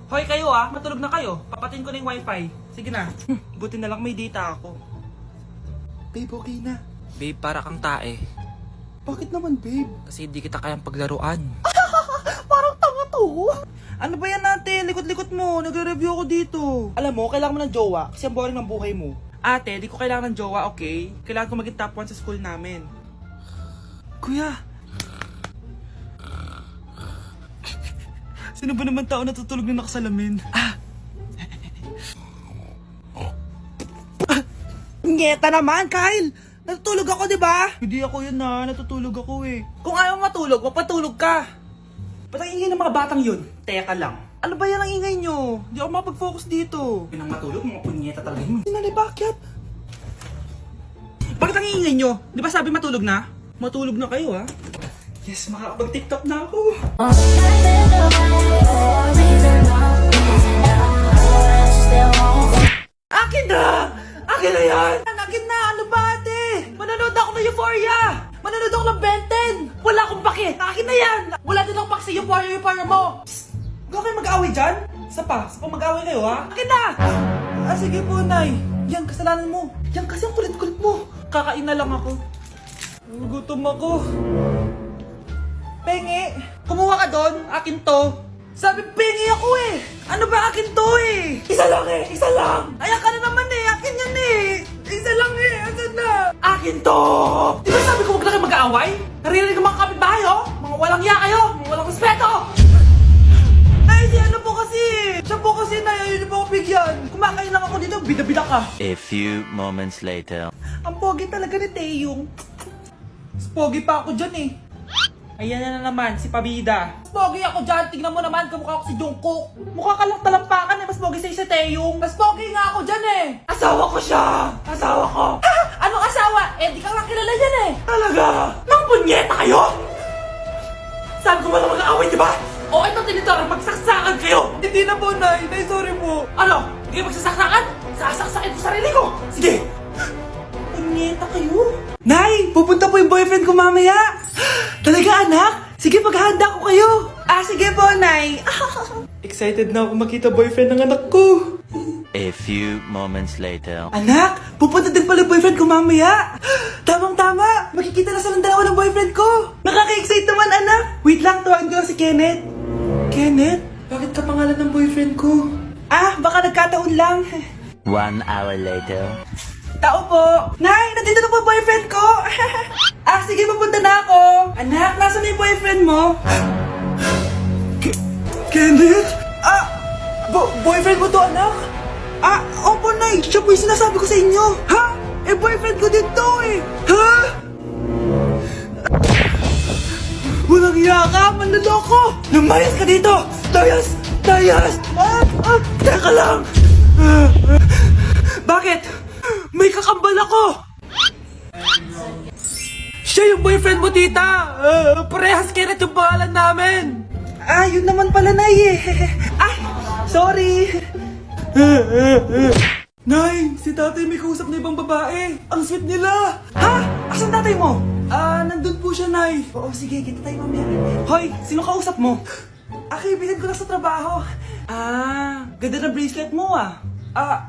Hoy kayo matulog na kayo. Papatin ko na yung wifi. Sige na. Buti na lang may data ako. Babe, okay na. Babe, para kang tae. Bakit naman, babe? Kasi hindi kita kayang paglaruan. Parang tanga to. Ano ba yan natin? Likot-likot mo. Nagre-review ako dito. Alam mo, kailangan mo ng jowa kasi ang boring ng buhay mo. Ate, di ko kailangan ng jowa, okay? Kailangan ko maging top 1 sa school namin. Kuya! Sino ba naman tao natutulog na nakasalamin? Ngeta naman, Kyle! Natutulog ako, di ba? Hindi ako yun natutulog ako eh. Kung ayaw matulog, mapatulog ka. Ba't ang ingay ng mga batang yun? Teka lang. Ano ba yan ang ingay nyo? Hindi ako mapag-focus dito. Pinang matulog, mga punyeta talaga yun. Sinali, bakit? Bakit ang ingay nyo? Di ba sabi matulog na? Matulog na kayo Yes, makakapag-tiktok na ako. Akin na! Akin na yan! Akin na! Ano ba ate? Manonood ako ng Euphoria! Manonood ako ng Ben 10! Wala akong pake! Akin na yan! Wala din akong pake sa Euphoria mo! Psst! Huwag kayo mag-away dyan? Sa pa mag-away kayo Akin na! Sige po, Nay. Yan, kasalanan mo. Yan kasi ang kulit-kulit mo. Kakain na lang ako. Gutom ako. Pengi! Kumuha ka doon! Akin to! Sabi, pengi ako eh! Ano ba akin to eh? Isa lang eh! Isa lang! Ayan ka na naman eh! Akin yan eh! Isa lang eh! Asan na? Akin to! Di ba sabi ko huwag na kayo mag-aaway? Naririnig ang mga kapitbahay Mga walang iya kayo! Mga walang respeto! Ay, si ano po kasi! Siya po kasi na yun po ako bigyan! Kumakain lang ako dito, bida-bida ka! A few moments later. Ang pogi talaga ni Taeyong. Mas pogi pa ako dyan eh. Ayan na naman, si Pabida. Mas pogi ako dyan, tignan mo naman, kamukha ako si Jungkook. Mukha ka lang talampakan eh, mas pogi sa'yo si Taeyong. Mas pogi nga ako dyan eh. Asawa ko siya! Asawa ko! Ha? Anong asawa? Eh, di ka lang kilala yan eh. Talaga? Mga punyeta kayo? Saan ko ba na mag-aaway, di ba? O, ito tinitora, magsaksakan kayo! Hindi na po, Nay. Nay, sorry po. Ano? Hindi magsasaksakan? Sasaksakin ko sarili ko! Sige! Punyeta kayo? Nay! Pupunta po yung boyfriend ko mamaya! Talaga, anak? Sige, paghahanda ko kayo! Sige po, Nay! Excited na ako makita boyfriend ng anak ko! A few moments later. Anak! Pupunta din pala yung boyfriend ko mamaya! Tamang-tama! Makikita na sa ng dalawa ng boyfriend ko! Nakaka-excite naman, anak! Wait lang, tawagin ko lang si Kenneth. Kenneth? Bakit ka pangalan ng boyfriend ko? Baka nagkataon lang. 1 hour later. Tao po! Nay! Nandito na po boyfriend ko! Sige, pupunta na ako! Anak, nasa na yung boyfriend mo? Kenneth? Boyfriend mo to, anak? Opo, Nay! Siya po yung sinasabi ko sa inyo! Ha? Boyfriend ko din to eh! Ha? Walang iya ka! Manloloko! Lumayas ka dito! Layas! Layas! Teka lang! Bakit? May kakambal ako! Siya yung boyfriend mo, tita! Parehas Kenneth yung pangalan namin! Yun naman pala, Nay eh! Sorry! Nay, si tatay may kausap na ibang babae! Ang sweet nila! Ha? Asan tatay mo? Nandun po siya, Nay. Oo, sige, kita tayo mamaya. Hoy, sino kausap mo? Kaibigan ko lang sa trabaho. Ganda ng bracelet mo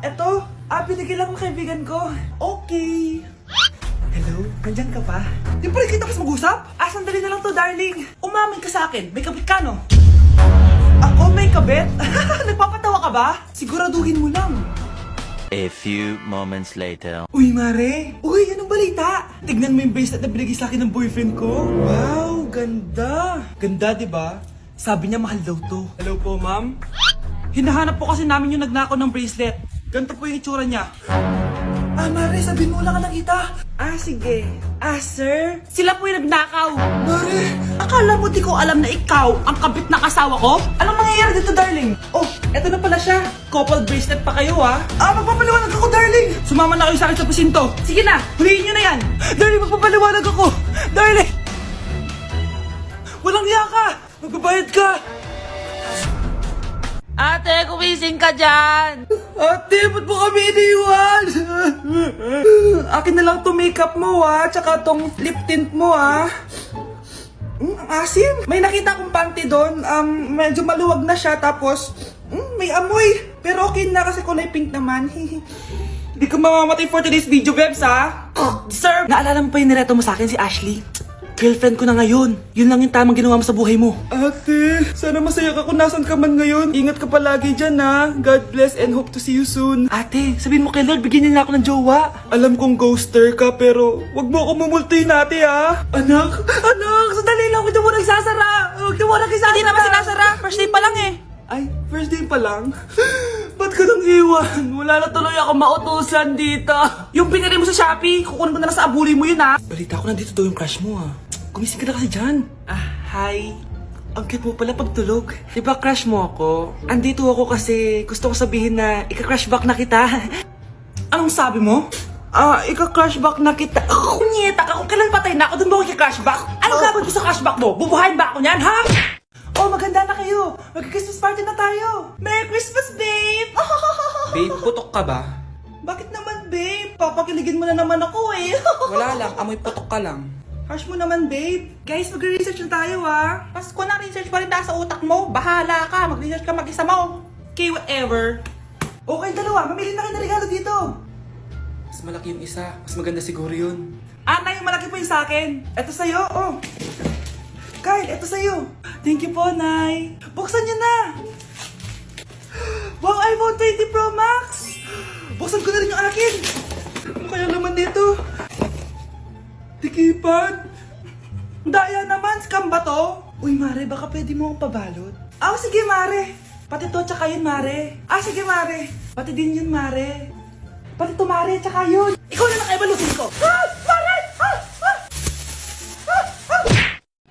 Eto? Binigyan lang ng kaibigan ko. Okay. Hello? Nandyan ka pa? Di pa rin kita mas mag-usap? Sandali na lang to, darling. Umamin ka sa akin. May kabit ka, no? Ako may kabit? Nagpapatawa ka ba? Siguraduhin mo lang. A few moments later. Uy, Mare! Uy, anong balita? Tignan mo yung bracelet na binigay sa akin ng boyfriend ko. Wow, ganda! Ganda, di ba? Sabi niya mahal daw to. Hello po, ma'am? Hinahanap po kasi namin yung nagnakaw ng bracelet. Ganito po yung itsura niya. Mare, sabihin mo lang ka nakita. Sige. Sir? Sila po yung nagnakaw. Mare, akala mo di ko alam na ikaw ang kabit ng asawa ko? Anong mangyayari dito, darling? Oh, eto na pala siya. Couple bracelet pa kayo, magpapaliwanag ako, darling. Sumama na kayo sa akin sa presinto. Sige na, huliin nyo na yan. Darling, magpapaliwanag ako. Darling! Walang iya ka. Magbabayad ka. Ate, kumising ka dyan! Ate, ba't mo kami iniwan? Akin na lang to makeup mo tsaka tong lip tint mo Ang asim! May nakita akong panty doon, medyo maluwag na siya tapos May amoy. Pero okay na kasi kulay pink naman. Hindi ka mamamatay for today's video, Bebs, ha? Sir! Naalala mo pa yung nireto mo sa akin si Ashley? Girlfriend ko na ngayon. Yun lang yung tamang ginawa mo sa buhay mo. Ate, sana masaya ka kung nasan ka man ngayon. Ingat ka palagi dyan ha. God bless and hope to see you soon. Ate, sabihin mo kay Lord, bigyan niya na ako ng jowa. Alam kong ghoster ka pero wag mo ako mumultuin ate ha. Anak, sandali lang. Huwag niyo mo nagsasara. Huwag niyo mo nagsasara. Hindi naman sinasara. First day pa lang eh. Ay, first day pa lang? Ba't ka nang iwan? Wala na tuloy ako mautusan dito. Yung pinili mo sa Shopee, kukunin ko na lang sa abuli mo yun, ha? Balita ko nandito daw yung crush mo ha. Gumising ka na kasi dyan. Hi. Ang cute mo pala pagtulog. Diba crush mo ako? Andito ako kasi gusto ko sabihin na ika-crush back na kita. Anong sabi mo? Ika-crush back na kita. Kunyeta ka, kung kailan patay na ako, dun ba ako cashback? Anong gagawin ko sa cashback mo? Bubuhayin ba ako niyan, ha? Oh, maganda na kayo. Mag-Christmas party na tayo. Merry Christmas, babe! Babe, putok ka ba? Bakit naman, babe? Papakiligin mo na naman ako, eh. Wala lang, amoy putok ka lang. Harsh mo naman, babe. Guys, magre-research na tayo, ha? Pasko na, research pa rin nasa utak mo. Bahala ka. Mag-research ka mag-isa mo. Okay, whatever. Okay, dalawa. Mamili na kayo ng regalo dito. Mas malaki yung isa. Mas maganda siguro yun. Nay, malaki po yung sa akin. Ito sa'yo, oh. Kyle, ito sa'yo. Thank you po, Nay. Buksan niyo na. Wow, iPhone 20 Pro Max. Buksan ko na rin yung akin. Ano kaya naman dito? Tikipan. Daya naman, scam ba to? Uy, Mare, baka pwede mo akong pabalot. Sige, Mare. Pati to, tsaka yun, Mare. Sige, Mare. Pati din yun, Mare. Pati to, Mare, tsaka yun. Ikaw na lang ay balutin ko. Mare!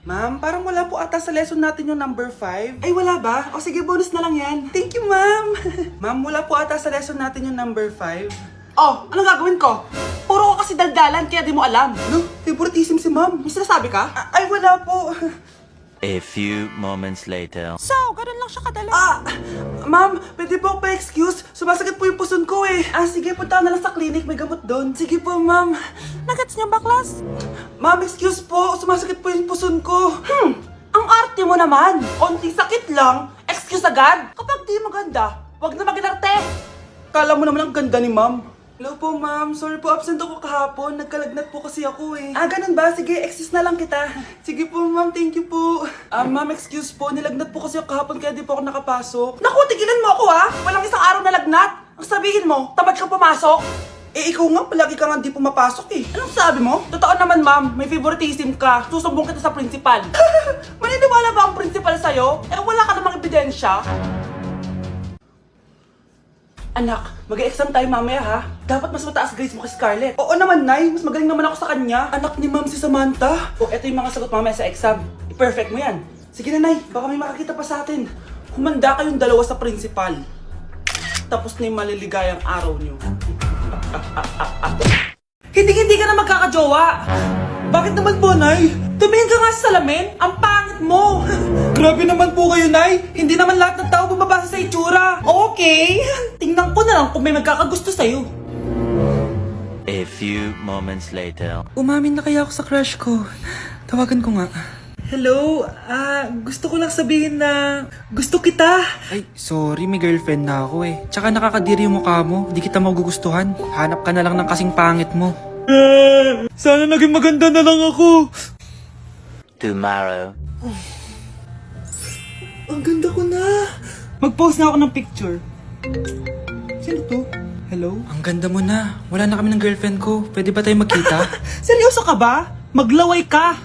Ma'am, parang wala po ata sa lesson natin yung number 5. Ay, wala ba? O sige, bonus na lang yan. Thank you, ma'am. Ma'am, wala po ata sa lesson natin yung number 5. Oh, anong gagawin ko? Puro ko kasi daldalan, kaya di mo alam. No, favoritism si ma'am. May sinasabi ka? Ay, wala po. A few moments later. So, ganun lang siya kadali. Ma'am, pwede po pa-excuse. Sumasakit po yung puson ko eh. Sige, punta na lang sa clinic. May gamot doon. Sige po, ma'am. Nagets niyo ba, class? Ma'am, excuse po. Sumasakit po yung puson ko. Ang arte mo naman. Onting sakit lang. Excuse agad. Kapag di maganda, wag na mag-inarte. Kala mo naman ang ganda ni ma'am. Hello po, ma'am. Sorry po, absent ako kahapon. Nagkalagnat po kasi ako eh. Ganun ba? Sige, excuse na lang kita. Sige po, ma'am. Thank you po. Ma'am, excuse po. Nilagnat po kasi ako kahapon kaya di po ako nakapasok. Naku, tigilan mo ako ha! Walang isang araw na lagnat. Ang sabihin mo, tamad kang pumasok. Ikaw nga, palagi ka nga di pumapasok eh. Anong sabi mo? Totoo naman, ma'am. May favoritism ka. Susumbong kita sa principal. Maniniwala ba ang principal sa'yo? Wala ka namang ebidensya. Anak, mag-exam tayo mamaya ha. Dapat mas mataas grades mo kay Scarlett. Oo naman, Nay. Mas magaling naman ako sa kanya. Anak ni ma'am si Samantha. Eto yung mga sagot mamaya sa exam. I-perfect mo yan. Sige na, Nay. Baka may makakita pa sa atin. Humanda kayong dalawa sa principal. Tapos na yung maliligayang araw niyo. Hindi ka na magkakajowa. Bakit naman po, Nay? Tumingin ka nga sa salamin. Ang pangit mo. Grabe naman po kayo, Nay. Hindi naman lahat ng tao bumabasa sa itsura. Okay. Tingnan ko na lang kung may magkakagusto sa'yo. A few moments later. Umamin na kaya ako sa crush ko. Tawagan ko nga. Hello, gusto ko lang sabihin na gusto kita. Ay, sorry, may girlfriend na ako eh. Tsaka nakakadiri yung mukha mo. Di kita magugustuhan. Hanap ka na lang ng kasing pangit mo. Sana naging maganda na lang ako. Tomorrow. Ang ganda ko na. Mag-post na ako ng picture. Sino to? Hello? Ang ganda mo na. Wala na kami ng girlfriend ko. Pwede ba tayo magkita? Seryoso ka ba? Maglaway ka.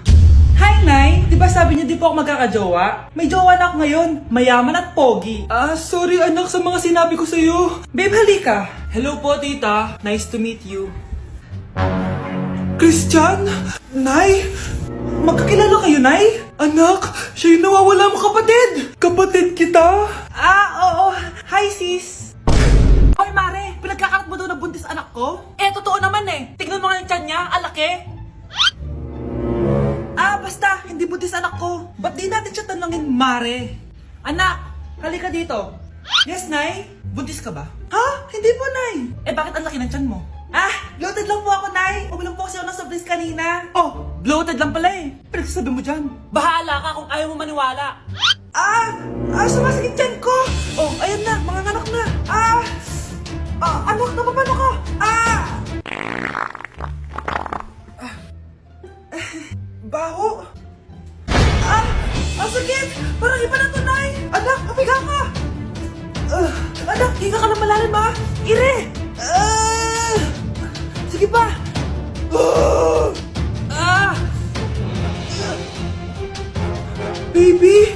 Hi, Nay! Di ba sabi niyo di po ako magkakajowa? May jowa na ako ngayon. Mayaman at pogi. Sorry anak sa mga sinabi ko sa'yo. Babe, halika. Hello po, tita. Nice to meet you. Christian? Nay! Magkakilala kayo, Nay? Anak, siya yung nawawala mo kapatid. Kapatid kita. Oo. Hi, sis. Hoy, Mare! Pinagkakalat mo daw na buntis anak ko? Totoo naman eh. Tignan mo nga yung tiyan niya. Alaki. Basta. Hindi buntis anak ko. Ba't di natin siya tanongin, Mare? Anak, halika dito. Yes, Nay? Buntis ka ba? Hindi po, Nay. Bakit ang laki ng tiyan mo? Bloated lang po ako, Nay. Uminom po kasi ako ng soft drinks kanina. Bloated lang pala eh. Pinagsasabi mo dyan. Bahala ka kung ayaw mo maniwala. Sumasakit dyan ko. Oh, ayan na, mga anak na. Anak, napapano ka? Baho. Ang sakit. Parang iba na tunay. Anak, papiga ka. Anak, higa ka lang malalim ha. Ire. Sige pa. Baby!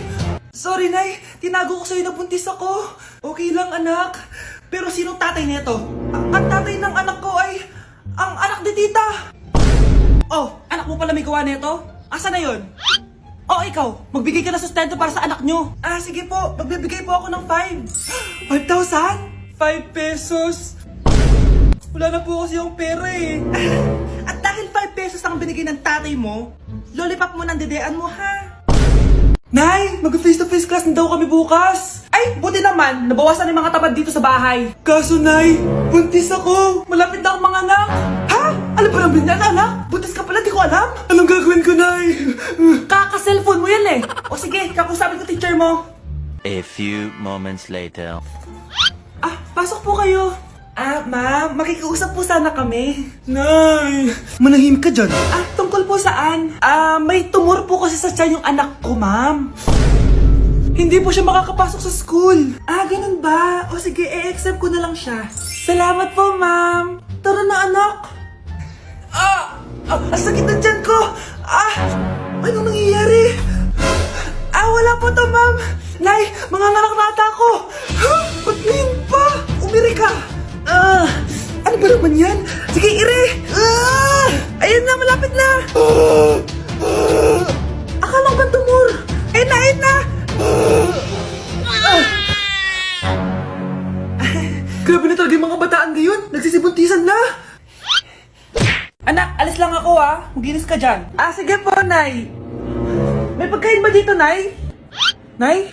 Sorry, Nay. Tinago ko sa'yo na buntis ako. Okay lang, anak. Pero sinong tatay nito? Ang tatay ng anak ko ay ang anak ni tita. Oh, anak mo pala may gawa nito? Asa na yon? Oh, ikaw, magbigay ka na sustento para sa anak nyo. Sige po. Magbibigay po ako ng 5. 5,000? 5 pesos? Wala na po kasi yung pera eh. At dahil 5 pesos ang binigay ng tatay mo, lollipop mo ng dedean mo, ha? Nay, mag-face-to-face class na daw kami bukas. Ay, buti naman, nabawasan yung mga tamad dito sa bahay. Kaso, Nay, buntis ako. Malapit na akong mga anak. Ha? Alam ba namin yan, anak? Buntis ka pala, di ko alam. Anong gagawin ko, Nay? Kaka-cellphone mo yan eh. O sige, kakusapin ko teacher mo. A few moments later. Pasok po kayo. Ma'am, makikiusap po sana kami. Nay, manahimik ka dyan. Tungkol po saan? May tumor po kasi sa tiyan yung anak ko, ma'am. Hindi po siya makakapasok sa school. Ganun ba? O sige, i-accept ko na lang siya. Salamat po, ma'am. Tara na, anak. Ang sakit ng tiyan ko. Anong nangyayari? Wala po to, ma'am. Nay, mga anak na ata ako. Ba't ngayon pa? Umiri ka. Ano ba naman yan? Sige, ire! Ayan na, malapit na! Akala ko ba tumor? Ayun na! Grabe na talaga yung mga bataan ngayon. Nagsisibuntisan na. Anak, alis lang ako Maginis ka dyan. Sige po, Nay. May pagkain ba dito, Nay? Nay?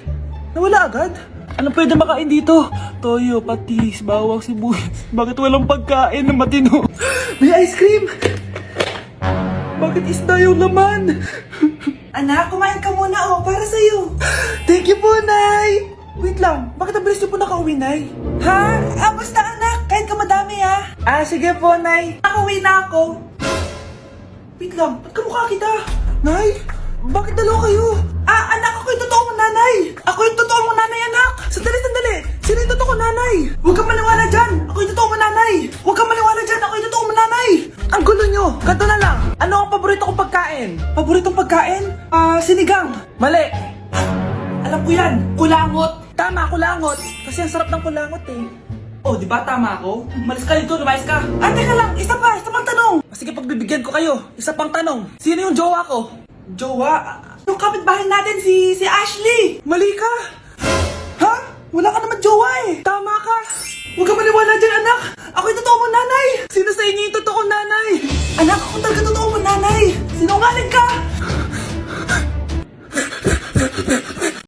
Nawala agad? Ano pwede makain dito? Toyo, patis, bawang, sibuyas. Bakit walang pagkain na matino? May ice cream! Bakit isda yung laman? Anak, kumain ka muna para sa'yo. Thank you po, Nay! Wait lang, bakit ang bilis niyo po nakauwi, Nay? Basta anak, kain ka madami sige po, Nay. Nakauwi na ako. Wait lang, ba't kamukha kita? Nay, bakit dalawa kayo? Anak, ako yung totoo mong nanay! Ako yung totoo mong nanay, anak! Sandali! Sino yung totoo mong nanay? Huwag kang maniwala dyan! Ako yung totoo mong nanay! Huwag kang maniwala dyan! Ako yung totoo mong nanay! Ang gulo nyo! Ganto na lang! Ano ang paborito kong pagkain? Paboritong pagkain? Sinigang! Mali! Alam ko yan! Kulangot! Tama, kulangot! Kasi ang sarap ng kulangot Oh, di ba tama ako? Malis ka dito, lumayas ka! Teka lang! Isa pang tanong! Sige, pagbibigyan ko kayo. Isa pang tanong. Sino yung jowa ko? Jowa? Yung kapitbahay natin, si Ashley! Mali ka! Ha? Wala ka naman jowa Tama ka! Huwag ka maniwala dyan, anak! Ako yung totoo mong nanay! Sino sa inyo yung totoong nanay? Anak, ako talaga totoo mong nanay! Sinungaling ka!